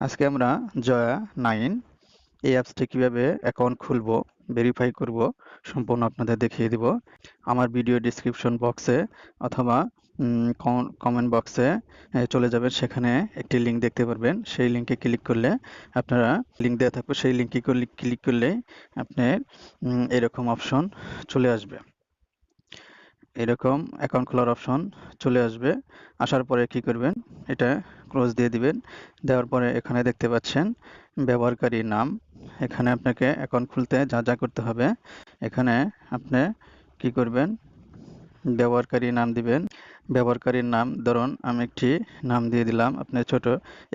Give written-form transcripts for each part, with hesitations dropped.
আজকে আমরা জয়া 9 এই অ্যাপসটি কিভাবে অ্যাকাউন্ট খুলবো, ভেরিফাই করব সম্পূর্ণ আপনাদের দেখিয়ে দিব। আমার ভিডিও ডেসক্রিপশন বক্সে অথবা কমেন্ট বক্সে চলে যাবেন, সেখানে একটি লিঙ্ক দেখতে পারবেন। সেই লিঙ্কে ক্লিক করলে আপনারা লিঙ্ক দেওয়া থাকবে, সেই লিঙ্কে ক্লিক করলেই আপনার এরকম অপশন চলে আসবে। এরকম অ্যাকাউন্ট খোলার অপশন চলে আসবে। আসার পরে কি করবেন, এটা ক্লোজ দিয়ে দিবেন। দেওয়ার পরে এখানে দেখতে পাচ্ছেন ব্যবহারকারীর নাম। এখানে আপনাকে অ্যাকাউন্ট খুলতে যা যা করতে হবে, এখানে আপনি কি করবেন, ব্যবহারকারীর নাম দিবেন। ব্যবহারকারীর নাম ধরুন আমি একটি নাম দিয়ে দিলাম, আপনি ছোট।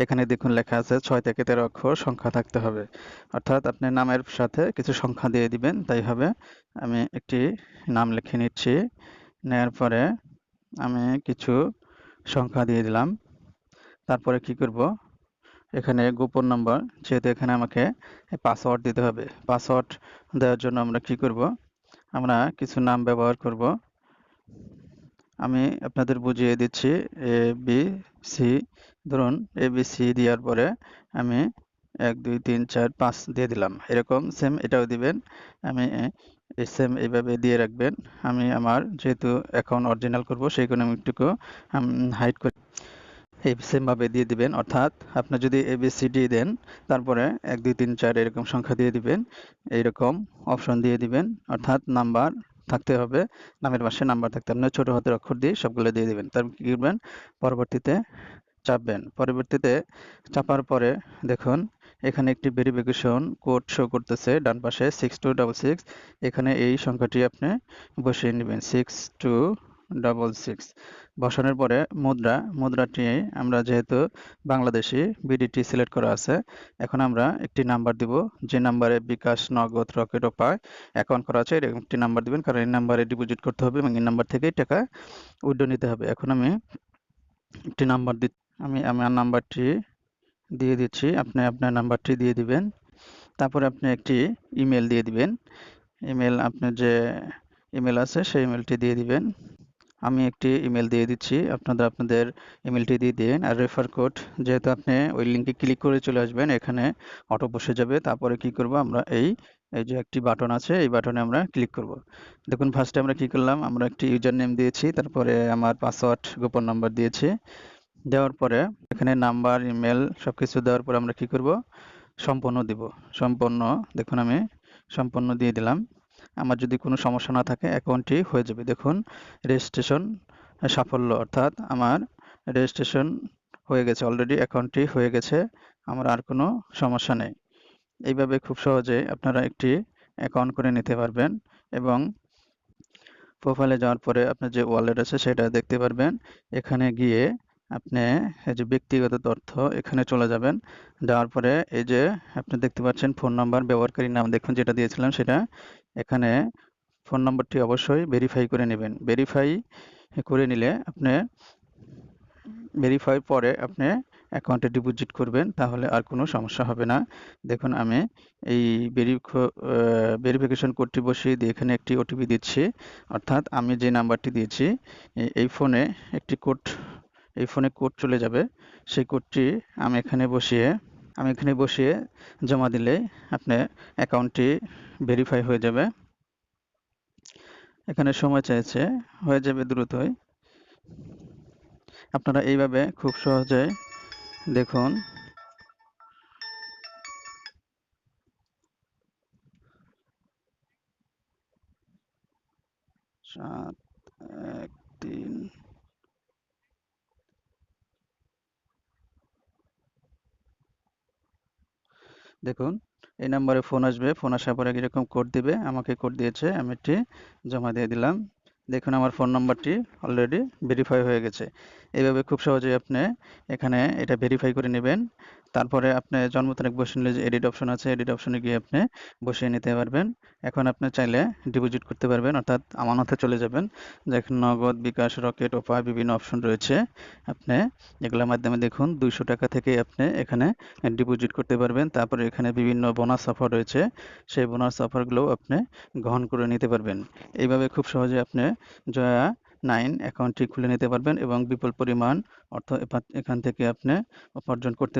এখানে দেখুন লেখা আছে 6 থেকে 13 অক্ষর সংখ্যা থাকতে হবে, অর্থাৎ আপনি নামের সাথে কিছু সংখ্যা দিয়ে দিবেন, তাই হবে। আমি একটি নাম লিখে নিচ্ছি। নেয়ার পরে আমি কিছু সংখ্যা দিয়ে দিলাম। তারপরে কি করব, এখানে গোপন নম্বর, যেহেতু এখানে আমাকে পাসওয়ার্ড দিতে হবে। পাসওয়ার্ড দেওয়ার জন্য আমরা কি করব, আমরা কিছু নাম ব্যবহার করব। আমি আপনাদের বুঝিয়ে দিচ্ছি। এ বি সি, ধরুন এ বি সি দেওয়ার পরে আমি 1 2 3 4 5 দিয়ে দিলাম। এরকম সেম এটাও দিবেন। আমি সেম এইভাবে দিয়ে রাখবেন। আমি আমার যেহেতু অ্যাকাউন্ট অরিজিনাল করব, সেই কারণে আমি একটু হাইড করে এই সেম ভাবে দিয়ে দিবেন। অর্থাৎ আপনি যদি ABCD দেন, তারপরে 1 2 3 4 এরকম সংখ্যা দিয়ে দিবেন। এইরকম অপশন দিয়ে দিবেন, অর্থাৎ নাম্বার থাকতে হবে, নামের পাশে নাম্বার থাকতে হবে। ছোট হাতের অক্ষর দিয়ে সবগুলো দিয়ে দিবেন। তারপর কি করবেন, পরবর্তীতে চাপবেন। পরবর্তীতে চাপার পরে দেখুন এখানে একটি ভেরিফিকেশন কোড শো করতেছে ডান পাশে 6266। এখানে এই সংখ্যাটি আপনি বসিয়ে নেবেন 6266। বসানোর পরে মুদ্রাটি আমরা যেহেতু বাংলাদেশি বিডিটি সিলেক্ট করা আছে, এখন আমরা একটি নাম্বার দিব, যে নাম্বারে বিকাশ, নগদ, রকেট, উপায় অ্যাকাউন্ট করা আছে এরকম একটি নাম্বার দিবেন, কারণ এই নাম্বারে ডিপোজিট করতে হবে এবং এই নাম্বার থেকেই টাকা উইথড্র নিতে হবে। এখন আমি একটি নাম্বার আমি আমার নাম্বারটি দিয়ে দিচ্ছি, আপনি আপনার নাম্বারটি দিয়ে দিবেন। তারপরে আপনি একটি ইমেল দিয়ে দিবেন। ইমেল, আপনার যে ইমেল আছে সেই ইমেলটি দিয়ে দিবেন। আমি একটি ইমেল দিয়ে দিচ্ছি, আপনারা আপনাদের ইমেলটি দিয়ে দিন। আর রেফার কোড, যেহেতু আপনি ওই লিঙ্কে ক্লিক করে চলে আসবেন, এখানে অটো বসে যাবে। তারপরে কি করব, আমরা এই যে একটি বাটন আছে, এই বাটনে আমরা ক্লিক করব। দেখুন ফার্স্টে আমরা কি করলাম, আমরা একটি ইউজার নেম দিয়েছি, তারপরে আমার পাসওয়ার্ড গোপন নাম্বার দিয়েছি। দেওয়ার পরে এখানে নাম্বার, ইমেল সবকিছু দেওয়ার পরে আমরা কি করব, সম্পন্ন দিব। সম্পন্ন, দেখুন আমি সম্পন্ন দিয়ে দিলাম। আমার যদি কোনো সমস্যা না থাকে অ্যাকাউন্টটি হয়ে যাবে। দেখুন রেজিস্ট্রেশন সাফল্য, অর্থাৎ আমার রেজিস্ট্রেশন হয়ে গেছে, অলরেডি অ্যাকাউন্টটি হয়ে গেছে, আমার আর কোনো সমস্যা নেই। এইভাবে খুব সহজে আপনারা একটি অ্যাকাউন্ট করে নিতে পারবেন এবং প্রোফাইলে যাওয়ার পরে আপনার যে ওয়ালেট আছে সেটা দেখতে পারবেন। এখানে গিয়ে আপনি এই যে ব্যক্তিগত তথ্য, এখানে চলে যাবেন। যাওয়ার পরে এই যে আপনি দেখতে পাচ্ছেন ফোন নাম্বার, ব্যবহারকারীর নাম দেখুন যেটা দিয়েছিলাম সেটা। এখানে ফোন নাম্বারটি অবশ্যই ভেরিফাই করে নেবেন। ভেরিফাই করে নিলে আপনি ভেরিফাই পরে আপনি অ্যাকাউন্টে ডিপোজিট করবেন, তাহলে আর কোনো সমস্যা হবে না। দেখুন আমি এই ভেরিফিকেশন কোডটি বসিয়ে দিয়ে এখানে একটি ওটিপি দিচ্ছি, অর্থাৎ আমি যে নাম্বারটি দিয়েছি এই ফোনে একটি কোড, এই ফোনে কোড চলে যাবে। সেই কোডটি আমি এখানে বসিয়ে জমা দিলে আপনার অ্যাকাউন্টটি ভেরিফাই হয়ে যাবে। এখানে সময় চাইছে, হয়ে যাবে দ্রুতই। আপনারা এইভাবে খুব সহজে দেখুন। 7 1 3 দেখুন এই নাম্বারে ফোন আসবে, ফোন আসার পরে এরকম কোড দিবে, আমাকে কোড দিয়েছে, আমি এটি জমা দিয়ে দিলাম। দেখুন আমার ফোন নাম্বারটি অলরেডি ভেরিফাই হয়ে গেছে। এইভাবে খুব সহজেই আপনি এখানে এটা ভেরিফাই করে নেবেন। তারপরে আপনি জন্ম তারিখ বসিয়ে নিলে যে এডিট অপশন আছে, এডিট অপশনে গিয়ে আপনি বসিয়ে নিতে পারবেন। এখন আপনি চাইলে ডিপোজিট করতে পারবেন, অর্থাৎ আমানতে চলে যাবেন। দেখুন নগদ, বিকাশ, রকেট, উপায় বিভিন্ন অপশন রয়েছে। আপনি এগুলোর মাধ্যমে দেখুন 200 টাকা থেকে আপনি এখানে ডিপোজিট করতে পারবেন। তারপরে এখানে বিভিন্ন বোনাস অফার রয়েছে, সেই বোনাস অফারগুলোও আপনি গ্রহণ করে নিতে পারবেন। এইভাবে খুব সহজে আপনি জয়া 9 অ্যাকাউন্টটি খুলে নিতে পারবেন এবং বিপুল পরিমাণ অর্থ এখান থেকে আপনি উপার্জন করতে